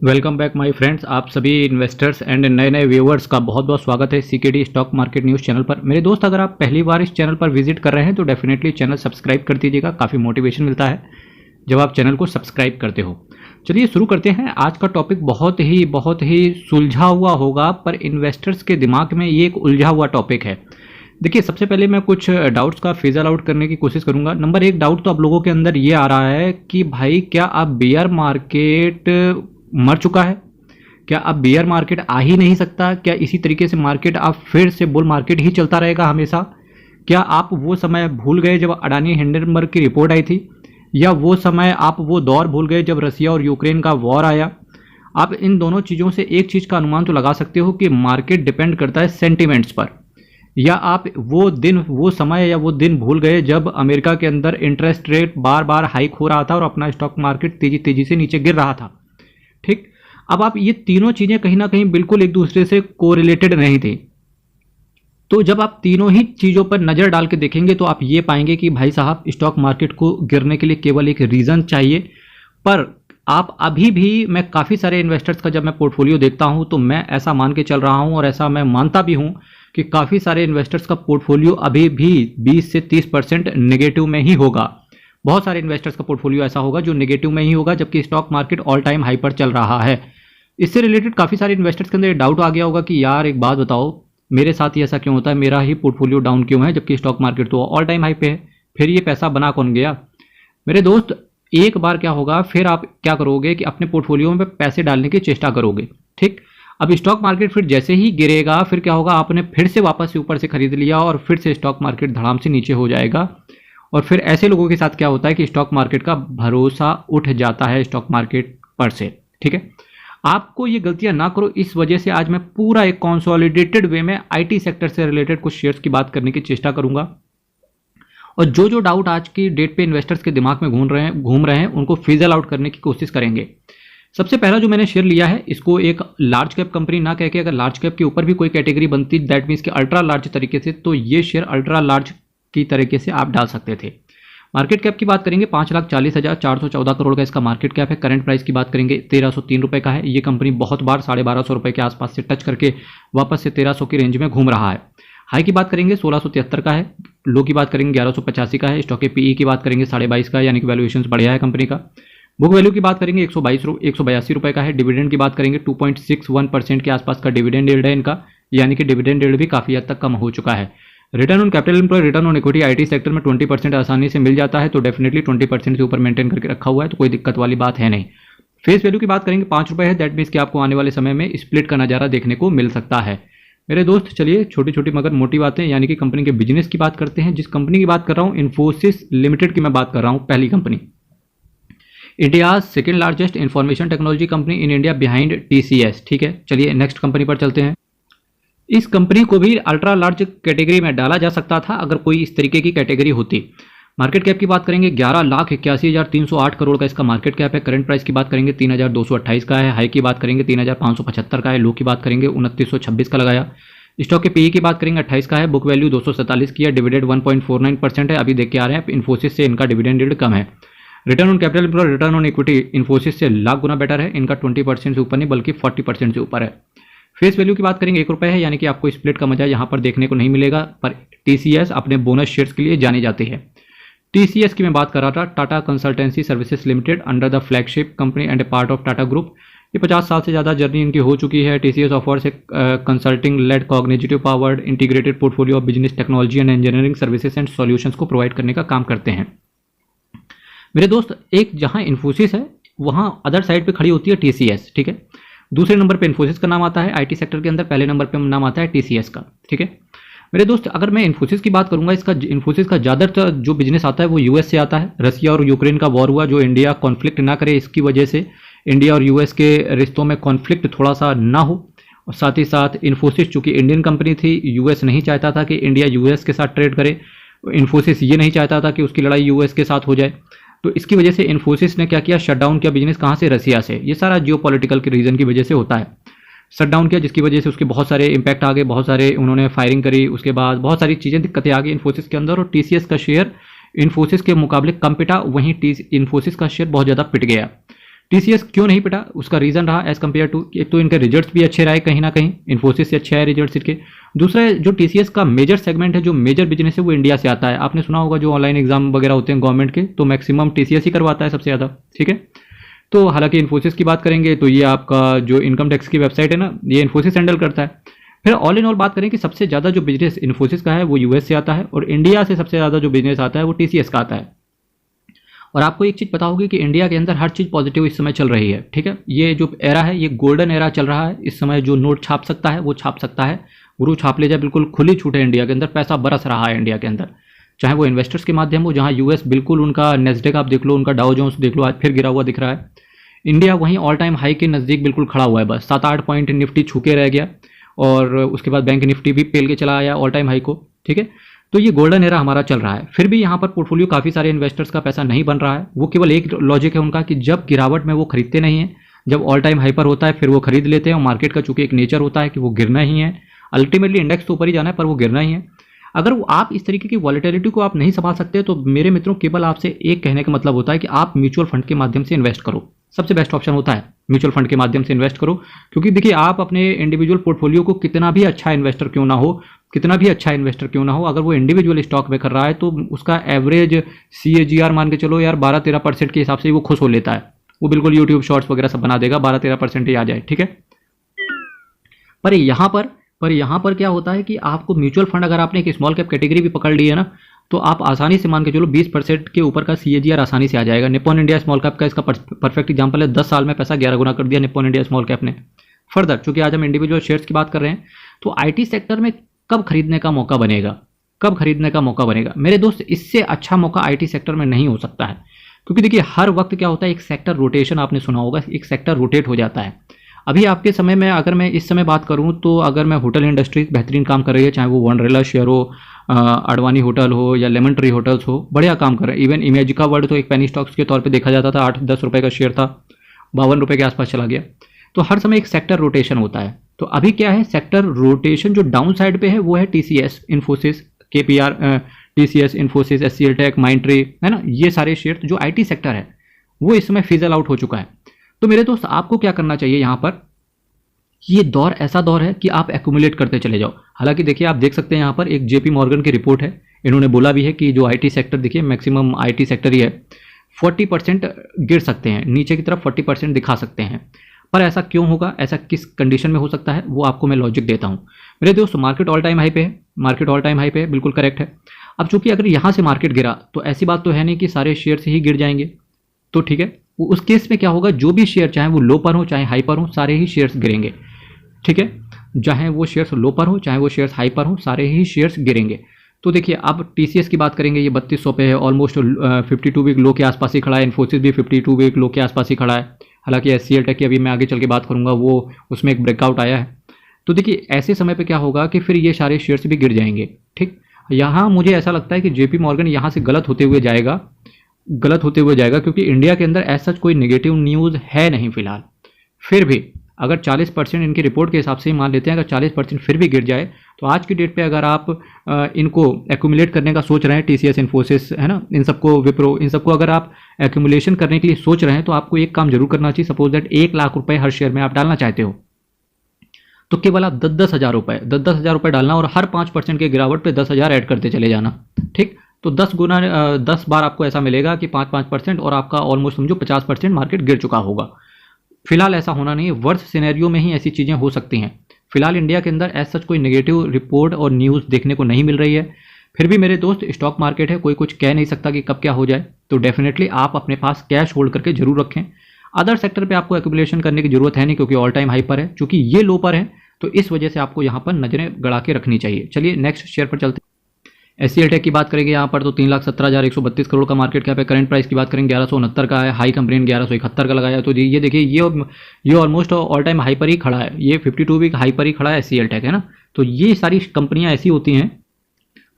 Welcome back my friends. आप सभी investors and नए नए व्यूअर्स का बहुत बहुत स्वागत है CKD stock market news channel पर। मेरे दोस्त, अगर आप पहली बार इस चैनल पर विजिट कर रहे हैं तो डेफिनेटली चैनल सब्सक्राइब कर दीजिएगा। काफ़ी मोटिवेशन मिलता है जब आप चैनल को सब्सक्राइब करते हो। चलिए शुरू करते हैं। आज का टॉपिक बहुत ही सुलझा हुआ होगा, पर इन्वेस्टर्स के दिमाग में ये एक उलझा हुआ टॉपिक है। देखिए, सबसे पहले मैं कुछ डाउट्स का फिजल आउट करने की कोशिश करूंगा। नंबर एक डाउट तो आप लोगों के अंदर ये आ रहा है कि भाई क्या अब बियर मार्केट मर चुका है? क्या अब बियर मार्केट आ ही नहीं सकता? क्या इसी तरीके से मार्केट अब फिर से बुल मार्केट ही चलता रहेगा हमेशा? क्या आप वो समय भूल गए जब अडानी हिंडनबर्ग की रिपोर्ट आई थी, या वो समय आप वो दौर भूल गए जब रसिया और यूक्रेन का वॉर आया? आप इन दोनों चीज़ों से एक चीज़ का अनुमान तो लगा सकते हो कि मार्केट डिपेंड करता है सेंटिमेंट्स पर। या आप वो दिन, वो समय या वो दिन भूल गए जब अमेरिका के अंदर इंटरेस्ट रेट बार बार हाइक हो रहा था और अपना स्टॉक मार्केट तेजी तेजी से नीचे गिर रहा था। ठीक, अब आप ये तीनों चीजें कहीं ना कहीं बिल्कुल एक दूसरे से कोरिलेटेड नहीं थी। तो जब आप तीनों ही चीजों पर नजर डाल के देखेंगे तो आप ये पाएंगे कि भाई साहब, स्टॉक मार्केट को गिरने के लिए केवल एक रीजन चाहिए। पर आप अभी भी, मैं काफ़ी सारे इन्वेस्टर्स का जब मैं पोर्टफोलियो देखता हूं तो मैं ऐसा मान के चल रहा हूं, और ऐसा मैं मानता भी हूं कि काफ़ी सारे इन्वेस्टर्स का पोर्टफोलियो अभी भी 20 से 30% नेगेटिव में ही होगा। बहुत सारे इन्वेस्टर्स का पोर्टफोलियो ऐसा होगा जो नेगेटिव में ही होगा, जबकि stock market all time high पर चल रहा है। इससे रिलेटेड काफ़ी सारे इन्वेस्टर्स के अंदर डाउट आ गया होगा कि यार एक बात बताओ, मेरे साथ ही ऐसा क्यों होता है, मेरा ही पोर्टफोलियो डाउन क्यों है जबकि स्टॉक मार्केट तो ऑल टाइम हाई पे है? फिर ये पैसा बना कौन गया? मेरे दोस्त, एक बार क्या होगा, फिर आप क्या करोगे कि अपने पोर्टफोलियो में पैसे डालने की चेष्टा करोगे। ठीक, अब स्टॉक मार्केट फिर जैसे ही गिरेगा, फिर क्या होगा, आपने फिर से वापस से ऊपर से खरीद लिया और फिर से स्टॉक मार्केट धड़ाम से नीचे हो जाएगा। और फिर ऐसे लोगों के साथ क्या होता है कि स्टॉक मार्केट का भरोसा उठ जाता है स्टॉक मार्केट पर से। ठीक है, आपको ये गलतियां ना करो। इस वजह से आज मैं पूरा एक कंसोलिडेटेड वे में आईटी सेक्टर से रिलेटेड कुछ शेयर्स की बात करने की चेष्टा करूंगा, और जो डाउट आज की डेट पे इन्वेस्टर्स के दिमाग में घूम रहे हैं उनको फिजल आउट करने की कोशिश करेंगे। सबसे पहला जो मैंने शेयर लिया है, इसको एक लार्ज कैप कंपनी ना कह के अगर लार्ज कैप के ऊपर भी कोई कैटेगरी बनती, दैट मीन्स कि अल्ट्रा लार्ज तरीके से, तो ये शेयर अल्ट्रा लार्ज की तरीके से आप डाल सकते थे। मार्केट कैप की बात करेंगे 5,40,414 करोड़ का इसका मार्केट कैप है। करंट प्राइस की बात करेंगे 1,303 रुपये का है। ये कंपनी बहुत बार 1250 रुपये के आसपास से टच करके वापस से 1,300 की रेंज में घूम रहा है। हाई की बात करेंगे 1673 का है, लो की बात करेंगे 1185 का है। स्टॉक के पीई की बात करेंगे 22.5 का, यानी कि वैल्यूएशन बढ़िया है कंपनी का। बुक वैल्यू की बात करेंगे 182 रुपये का है। डिविडेंड की बात करेंगे 2.61% के आसपास का डिविडेंड यील्ड है इनका, यानी कि डिविडेंड यील्ड भी काफ़ी हद तक कम हो चुका है। Return on capital employ, return on equity IT sector में 20% आसानी से मिल जाता है, तो डेफिनेटली 20% से ऊपर मेंटेन करके रखा हुआ है, तो कोई दिक्कत वाली बात है नहीं। फेस वैल्यू की बात करेंगे 5 रुपये है, दैट मीन्स कि आपको आने वाले समय में स्प्लिट का नज़ारा देखने को मिल सकता है। मेरे दोस्त, चलिए छोटी छोटी मगर मोटी बातें, यानी कि कंपनी के बिजनेस की बात करते हैं। जिस कंपनी की बात कर रहा हूँ, इन्फोसिस लिमिटेड की मैं बात कर रहा हूँ। पहली company, India second largest information technology company in India behind TCS. ठीक है, चलिए नेक्स्ट कंपनी पर चलते हैं। इस कंपनी को भी अल्ट्रा लार्ज कैटेगरी में डाला जा सकता था अगर कोई इस तरीके की कैटेगरी होती। मार्केट कैप की बात करेंगे 11,81,308 करोड़ का इसका मार्केट कैप है। करंट प्राइस की बात करेंगे 3,228 का है। हाई की बात करेंगे 3,575 का है। लो की बात करेंगे 2,926 का लगाया। स्टॉक के पीई की बात करेंगे 28 का है। बुक वैल्यू 247 की है। डिविडेंड 1.49% है। अभी देख के आ रहे हैं इन्फोसिस से इनका डिविडेंड यील्ड कम है। Return on capital employed, return on equity Infosys से लाख गुना बेटर है। इनका 20% से ऊपर नहीं बल्कि 40% से ऊपर है। फेस वैल्यू की बात करेंगे 1 रुपये है, यानी कि आपको स्प्लिट का मजा यहाँ पर देखने को नहीं मिलेगा। पर टीसीएस अपने बोनस शेयर्स के लिए जानी जाती है। टीसीएस की मैं बात कर रहा था, Tata consultancy services limited, under the flagship company and A part of Tata group. ये 50 साल से ज़्यादा जर्नी इनकी हो चुकी है। TCS offers a consulting led cognitive powered integrated portfolio of business technology and engineering services and solutions को प्रोवाइड करने का काम करते हैं। मेरे दोस्त, एक जहाँ इन्फोसिस है वहाँ अदर साइड पे खड़ी होती है टीसीएस। ठीक है, दूसरे नंबर पे इन्फोसिस का नाम आता है आईटी सेक्टर के अंदर, पहले नंबर पे नाम आता है टीसीएस का। ठीक है मेरे दोस्त, अगर मैं इन्फोसिस की बात करूंगा, इन्फोसिस का ज़्यादातर जो बिजनेस आता है वो यूएस से आता है। रसिया और यूक्रेन का वॉर हुआ, जो इंडिया कॉन्फ्लिक्ट ना करे इसकी वजह से, इंडिया और यूएस के रिश्तों में कॉन्फ्लिक्ट थोड़ा सा ना हो। और साथ ही साथ इन्फोसिस चूंकि इंडियन कंपनी थी, यूएस नहीं चाहता था कि इंडिया यूएस के साथ ट्रेड करे। इन्फोसिस ये नहीं चाहता था कि उसकी लड़ाई यूएस के साथ हो जाए, तो इसकी वजह से इन्फोसिस ने क्या किया, शटडाउन किया बिजनेस। कहाँ से? रसिया से। ये सारा जियोपॉलिटिकल के रीजन की वजह से होता है। शटडाउन किया जिसकी वजह से उसके बहुत सारे इंपैक्ट आ गए, बहुत सारे उन्होंने फायरिंग करी, उसके बाद बहुत सारी चीज़ें दिक्कतें आ गई इन्फोसिस के अंदर, और टीसीएस का शेयर इन्फोसिस के मुकाबले कम पिटा, वहीं इन्फोसिस का शेयर बहुत ज़्यादा पिट गया। टीसीएस क्यों नहीं पिटा, उसका रीज़न रहा एज कम्पेयर टू, एक तो इनके रिजल्ट्स भी अच्छे रहे कहीं ना कहीं, इन्फोसिस से अच्छे आए रिजल्ट्स इनके। दूसरा जो टीसीएस का मेजर सेगमेंट है, जो मेजर बिजनेस है वो इंडिया से आता है। आपने सुना होगा जो ऑनलाइन एग्जाम वगैरह होते हैं गवर्नमेंट के, तो मैक्सिमम टीसीएस ही करवाता है सबसे ज़्यादा, ठीक है। तो हालांकि इन्फोसिस की बात करेंगे तो ये आपका जो इनकम टैक्स की वेबसाइट है ना, ये इन्फोसिस हैंडल करता है। फिर ऑल इन ऑल बात करें कि सबसे ज़्यादा जो बिजनेस इन्फोसिस का है वो यूएस से आता है, और इंडिया से सबसे ज़्यादा जो बिजनेस आता है वो टीसीएस का आता है। और आपको एक चीज़ पता होगी कि इंडिया के अंदर हर चीज़ पॉजिटिव इस समय चल रही है, ठीक है। ये जो एरा है ये गोल्डन एरा चल रहा है इस समय। जो नोट छाप सकता है वो छाप सकता है, गुरु छाप ले जाए, बिल्कुल खुली छूट है इंडिया के अंदर, पैसा बरस रहा है इंडिया के अंदर, चाहे वो इन्वेस्टर्स के माध्यम हो। जहाँ यूएस बिल्कुल उनका नेस्डेक आप देख लो, उनका डाउ जोन्स देख लो, आज फिर गिरा हुआ दिख रहा है। इंडिया वहीं ऑल टाइम हाई के नज़दीक बिल्कुल खड़ा हुआ है, बस 7-8 पॉइंट निफ्टी छू के रह गया, और उसके बाद बैंक निफ्टी भी पेल के चला आया ऑल टाइम हाई को, ठीक है। तो ये गोल्डन एरा हमारा चल रहा है। फिर भी यहाँ पर पोर्टफोलियो काफ़ी सारे इन्वेस्टर्स का पैसा नहीं बन रहा है। वो केवल एक लॉजिक है उनका कि जब गिरावट में वो खरीदते नहीं है, जब ऑल टाइम हाई पर होता है फिर वो खरीद लेते हैं। और मार्केट का चूंकि एक नेचर होता है कि वो गिरना ही है, अल्टीमेटली इंडेक्स तो ऊपर ही जाना है पर वो गिरना ही है। अगर वो आप इस तरीके की वॉलेटिलिटी को आप नहीं संभाल सकते तो मेरे मित्रों केवल आपसे एक कहने का मतलब होता है कि आप म्यूचुअल फंड के माध्यम से इन्वेस्ट करो। सबसे बेस्ट ऑप्शन होता है म्यूचुअल फंड के माध्यम से इन्वेस्ट करो। क्योंकि देखिए आप अपने इंडिविजुअल पोर्टफोलियो को कितना भी अच्छा इन्वेस्टर क्यों ना हो, अगर वो इंडिविजुअल स्टॉक में कर रहा है तो उसका एवरेज CAGR मान के चलो यार 12-13% के हिसाब से वो खुश हो लेता है। वो बिल्कुल यूट्यूब शॉर्ट्स वगैरह सब बना देगा, 12-13% ही आ जाए, ठीक है। पर यहाँ पर क्या होता है कि आपको म्यूचुअल फंड अगर आपने एक स्मॉल कैप कैटेगरी भी पकड़ ली है ना, तो आप आसानी से मान के चलो 20% के ऊपर का CAGR आसानी से आ जाएगा। निप्पॉन इंडिया स्मॉल कैप का इसका परफेक्ट एग्जांपल है। 10 साल में पैसा 11 गुना कर दिया निप्पॉन इंडिया स्मॉल कैप ने। फर्दर चूंकि आज हम इंडिविजुअल शेयर्स की बात कर रहे हैं, तो IT सेक्टर में कब खरीदने का मौका बनेगा मेरे दोस्त, इससे अच्छा मौका IT सेक्टर में नहीं हो सकता है। क्योंकि देखिए हर वक्त क्या होता है, एक सेक्टर रोटेशन आपने सुना होगा, एक सेक्टर रोटेट हो जाता है। अभी आपके समय में अगर मैं इस समय बात करूं तो अगर मैं होटल इंडस्ट्रीज बेहतरीन काम कर रही है, चाहे वो वनरेला शेयर हो, अडवाणी होटल हो या लेमन ट्री होटल्स हो, बढ़िया काम कर रहे हैं। इवन इमेजिका वर्ल्ड तो एक पेनी स्टॉक्स के तौर पे देखा जाता था, 8-10 रुपये का शेयर था, 52 रुपये के आसपास चला गया। तो हर समय एक सेक्टर रोटेशन होता है। तो अभी क्या है, सेक्टर रोटेशन जो डाउन साइड पे है वो है TCS, Infosys, KPR, TCS, Infosys, SCL tech, Mindtree, है ना। ये सारे शेयर जो IT सेक्टर है वो इस समय फिजल आउट हो चुका है। तो मेरे दोस्त आपको क्या करना चाहिए यहाँ पर, ये दौर ऐसा दौर है कि आप एक्यूमुलेट करते चले जाओ। हालांकि देखिए आप देख सकते हैं यहाँ पर एक JP मॉर्गन की रिपोर्ट है, इन्होंने बोला भी है कि जो IT सेक्टर, देखिए मैक्सिमम IT सेक्टर ही है, 40% गिर सकते हैं, नीचे की तरफ 40% दिखा सकते हैं। पर ऐसा क्यों होगा, ऐसा किस कंडीशन में हो सकता है, वो आपको मैं लॉजिक देता हूँ मेरे दोस्त। मार्केट ऑल टाइम हाई पे है, बिल्कुल करेक्ट है। अब चूंकि अगर यहाँ से मार्केट गिरा तो ऐसी बात तो है नहीं कि सारे शेयर से ही गिर जाएंगे, तो ठीक है। उस केस में क्या होगा, जो भी शेयर चाहे वो लो पर हो चाहे हाई पर हो, सारे ही शेयर्स गिरेंगे, ठीक है। चाहे वो शेयर्स लो पर हो चाहे वो शेयर्स हाई पर हो, सारे ही शेयर्स गिरेंगे। तो देखिए अब TCS की बात करेंगे, ये 3200 पे है, ऑलमोस्ट 52 वीक लो के आसपास ही खड़ा है। इन्फोसिस भी 52 वीक लो के आसपास ही खड़ा है। हालांकि SCL टेक की अभी मैं आगे चल के बात करूंगा, वो उसमें एक ब्रेकआउट आया है। तो देखिए ऐसे समय पे क्या होगा कि फिर ये सारे शेयर्स भी गिर जाएंगे, ठीक। यहाँ मुझे ऐसा लगता है कि JP मॉर्गन यहाँ से गलत होते हुए जाएगा, क्योंकि इंडिया के अंदर ऐसा कोई नेगेटिव न्यूज़ है नहीं फिलहाल। फिर भी अगर 40% इनकी रिपोर्ट के हिसाब से ही मान लेते हैं, अगर 40% फिर भी गिर जाए तो आज की डेट पे अगर आप इनको एक्यूमुलेट करने का सोच रहे हैं, TCS, इन्फोसिस, है ना, इन सबको, विप्रो, इन सबको अगर आप एक्यूमुलेशन करने के लिए सोच रहे हैं तो आपको एक काम जरूर करना चाहिए। सपोज दैट 1 लाख रुपए हर शेयर में आप डालना चाहते हो तो केवल आप 10-10 हज़ार रुपए डालना, और हर 5% के गिरावट पे 10,000 ऐड करते चले जाना, ठीक। तो 10 बार आपको ऐसा मिलेगा कि 5-5%, और आपका ऑलमोस्ट समझो 50% मार्केट गिर चुका होगा। फिलहाल ऐसा होना नहीं है, वर्स्ट सिनेरियो में ही ऐसी चीज़ें हो सकती हैं। फिलहाल इंडिया के अंदर ऐसा कोई नेगेटिव रिपोर्ट और न्यूज़ देखने को नहीं मिल रही है। फिर भी मेरे दोस्त स्टॉक मार्केट है, कोई कुछ कह नहीं सकता कि कब क्या हो जाए। तो डेफिनेटली आप अपने पास कैश होल्ड करके जरूर रखें। अदर सेक्टर पे आपको एक्यूमुलेशन करने की जरूरत है नहीं, क्योंकि ऑल टाइम हाई पर है। चूंकि ये लो पर है तो इस वजह से आपको यहाँ पर नजरें गड़ा के रखनी चाहिए। चलिए नेक्स्ट शेयर पर चलते हैं। SCL टेक की बात करेंगे यहाँ पर तो 3,17,132 करोड़ का मार्केट कैप है। करंट प्राइस की बात करेंगे 1169 का है। हाई कंपनी ने 1171 का लगाया। तो ये देखिए ये ऑलमोस्ट ऑल टाइम हाई पर ही खड़ा है। ये 52 वीक हाई पर ही खड़ा है SCL टेक, है ना। तो ये सारी कंपनियां ऐसी होती हैं।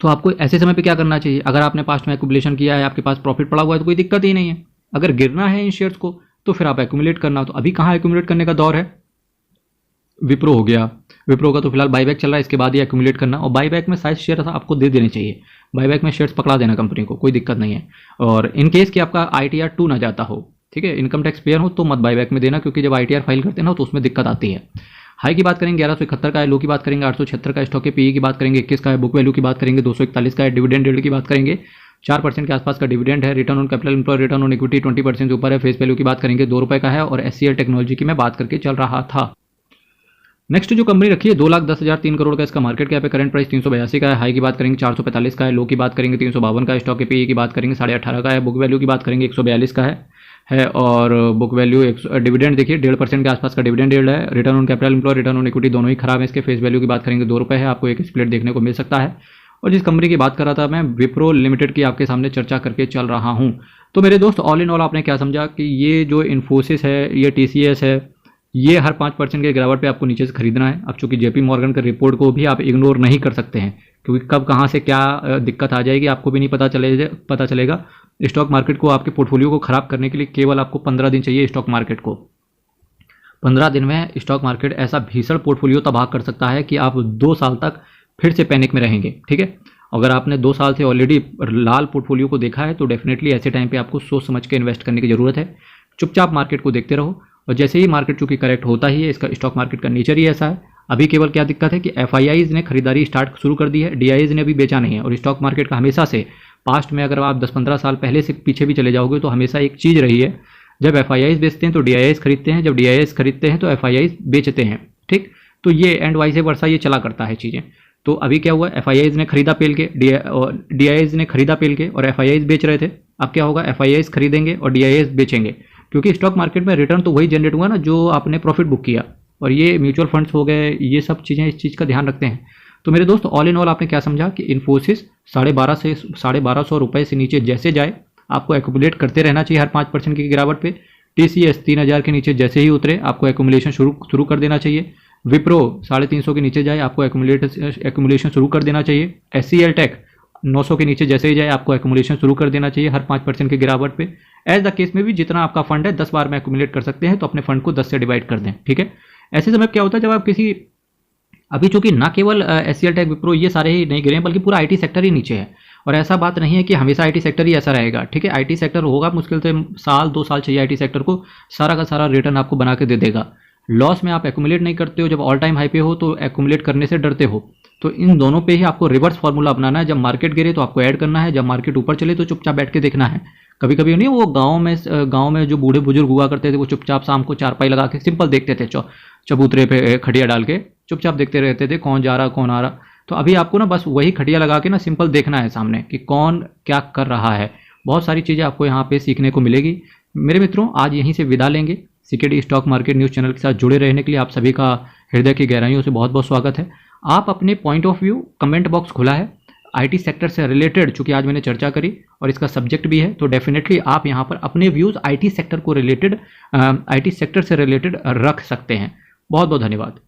तो आपको ऐसे समय पे क्या करना चाहिए, अगर आपने पास्ट में एक्यूमुलेशन किया है, आपके पास प्रॉफिट पड़ा हुआ है तो कोई दिक्कत ही नहीं है। अगर गिरना है इन शेयर्स को तो फिर आप एक्यूमुलेट करना। तो अभी कहाँ एक्यूमुलेट करने का दौर है, विप्रो हो गया, विप्रो का तो फिलहाल बाईबैक चल रहा है, इसके बाद ही एक्यूमुलेट करना। और बाईबैक में साइज शेयर आपको दे देने चाहिए, बाईबैक में शेयर्स पकड़ा देना कंपनी को, कोई दिक्कत नहीं है। और इन केस कि आपका ITR 2 ना जाता हो, ठीक है, इनकम टैक्स पेयर हो तो मत बायबैक में देना, क्योंकि जब ITR फाइल करते हैं ना तो उसमें दिक्कत आती है। हाई की बात करेंगे 1171 का है, लो की बात करेंगे 876 का, स्टॉक के PE की बात करेंगे 21 का है, बुक वैल्यू की बात करेंगे 241 का है, डिविडेंड यील्ड की बात करेंगे 4% के आसपास का डिविडेंड है, return on capital employ, return on equity 20% से ऊपर है, फेस वैल्यू की बात करेंगे 2 रुपये का है, और SCL टेक्नोलॉजी की मैं बात करके चल रहा था। नेक्स्ट जो कंपनी रखी है 2,10,003 करोड़ का इसका मार्केट कैप है, करंट प्राइस 382 का है, हाई की बात करेंगे 445 का है, लो की बात करेंगे 352 का है, स्टॉक के PE की बात करेंगे 18.5 का है, बुक वैल्यू की बात करेंगे 142 का है और बुक वैल्यू डिविडेंड देखिए 1.5% के आसपास का डिविडेंड यील्ड है, return on capital employ, return on equity दोनों ही खराब है इसके, फेस वैल्यू की बात करेंगे 2 रुपये है, आपको एक स्प्लिट देखने को मिल सकता है। और जिस कंपनी की बात कर रहा था मैं, विप्रो लिमिटेड की आपके सामने चर्चा करके चल रहा हूं। तो मेरे दोस्त ऑल इन ऑल आपने क्या समझा कि ये जो इन्फोसिस है, ये TCS है, ये हर 5% के गिरावट पे आपको नीचे से खरीदना है। अब चूंकि JP मॉर्गन के रिपोर्ट को भी आप इग्नोर नहीं कर सकते हैं, क्योंकि कब कहाँ से क्या दिक्कत आ जाएगी आपको भी नहीं पता चलेगा। स्टॉक मार्केट को, आपके पोर्टफोलियो को खराब करने के लिए केवल आपको 15 दिन चाहिए। स्टॉक मार्केट को 15 दिन में स्टॉक मार्केट ऐसा भीषण पोर्टफोलियो तबाह कर सकता है कि आप 2 साल तक फिर से पैनिक में रहेंगे। ठीक है, अगर आपने 2 साल से ऑलरेडी लाल पोर्टफोलियो को देखा है तो डेफिनेटली ऐसे टाइम पे आपको सोच समझ के इन्वेस्ट करने की जरूरत है। चुपचाप मार्केट को देखते रहो, और जैसे ही मार्केट चूंकि करेक्ट होता ही है, इसका स्टॉक मार्केट का नेचर ही ऐसा है। अभी केवल क्या दिक्कत है कि FIIs ने खरीदारी स्टार्ट शुरू कर दी है, DIIs ने अभी बेचा नहीं है। और स्टॉक मार्केट का हमेशा से पास्ट में, अगर आप 10-15 साल पहले से पीछे भी चले जाओगे तो हमेशा एक चीज़ रही है, जब FIIs बेचते हैं तो DIIs खरीदते हैं, जब DIIs खरीदते हैं तो FIIs बेचते हैं। ठीक, तो ये एंड वाइस वर्षा ये चला करता है चीज़ें। तो अभी क्या हुआ, FIIs ने खरीदा पेल के, DIIs ने खरीदा पेल के और FIIs बेच रहे थे। अब क्या होगा, FIIs खरीदेंगे और DIIs बेचेंगे, क्योंकि स्टॉक मार्केट में रिटर्न तो वही जनरेट हुआ ना जो आपने प्रॉफिट बुक किया। और ये म्यूचुअल फंड्स हो गए, ये सब चीज़ें इस चीज़ का ध्यान रखते हैं। तो मेरे दोस्त ऑल इन ऑल आपने क्या समझा कि इन्फोसिस 1250 रुपये से नीचे जैसे जाए आपको एक्यूमुलेट करते रहना चाहिए हर 5% की गिरावट पे। TCS 3000 के नीचे जैसे ही उतरे आपको एक्यूमुलेशन शुरू कर देना चाहिए। विप्रो 350 के नीचे जाए आपको एक्यूमुलेशन शुरू कर देना चाहिए। SCL टेक 900 के नीचे जैसे ही जाए आपको एक्यूमुलेशन शुरू कर देना चाहिए हर 5% की गिरावट पे। एज द केस में भी जितना आपका फंड है 10 बार में एक्यूमुलेट कर सकते हैं, तो अपने फंड को 10 से डिवाइड कर दें। ठीक है, ऐसे समय क्या होता है जब आप किसी, अभी चूंकि ना केवल SCL टेक विप्रो ये सारे ही नहीं गिरे हैं, बल्कि पूरा IT सेक्टर ही नीचे है। और ऐसा बात नहीं है कि हमेशा IT सेक्टर ही ऐसा रहेगा। ठीक है, IT सेक्टर होगा, मुश्किल से 1-2 साल चाहिए IT सेक्टर को, सारा का सारा रिटर्न आपको बना के दे देगा। लॉस में आप एक्यूमुलेट नहीं करते हो, जब ऑल टाइम हाई पे हो तो एक्यूमुलेट करने से डरते हो। तो इन दोनों पे ही आपको रिवर्स फार्मूला अपनाना है। जब मार्केट गिरे तो आपको ऐड करना है, जब मार्केट ऊपर चले तो चुपचाप बैठ के देखना है। कभी कभी नहीं, वो गाँव में जो बूढ़े बुजुर्ग हुआ करते थे, वो चुपचाप शाम को चारपाई लगा के सिंपल देखते थे, चबूतरे पे खटिया डाल के चुपचाप देखते रहते थे कौन जा रहा कौन आ रहा। तो अभी आपको ना बस वही खटिया लगा के ना सिंपल देखना है सामने कि कौन क्या कर रहा है। बहुत सारी चीज़ें आपको यहाँ पे सीखने को मिलेगी। मेरे मित्रों, आज यहीं से विदा लेंगे। CKD stock market news channel के साथ जुड़े रहने के लिए आप सभी का हृदय की गहराइयों से बहुत बहुत स्वागत है। आप अपने point of view, comment box खुला है। IT सेक्टर से रिलेटेड चूंकि आज मैंने चर्चा करी और इसका सब्जेक्ट भी है, तो डेफिनेटली आप यहाँ पर अपने व्यूज़ IT सेक्टर से रिलेटेड रख सकते हैं। बहुत बहुत धन्यवाद।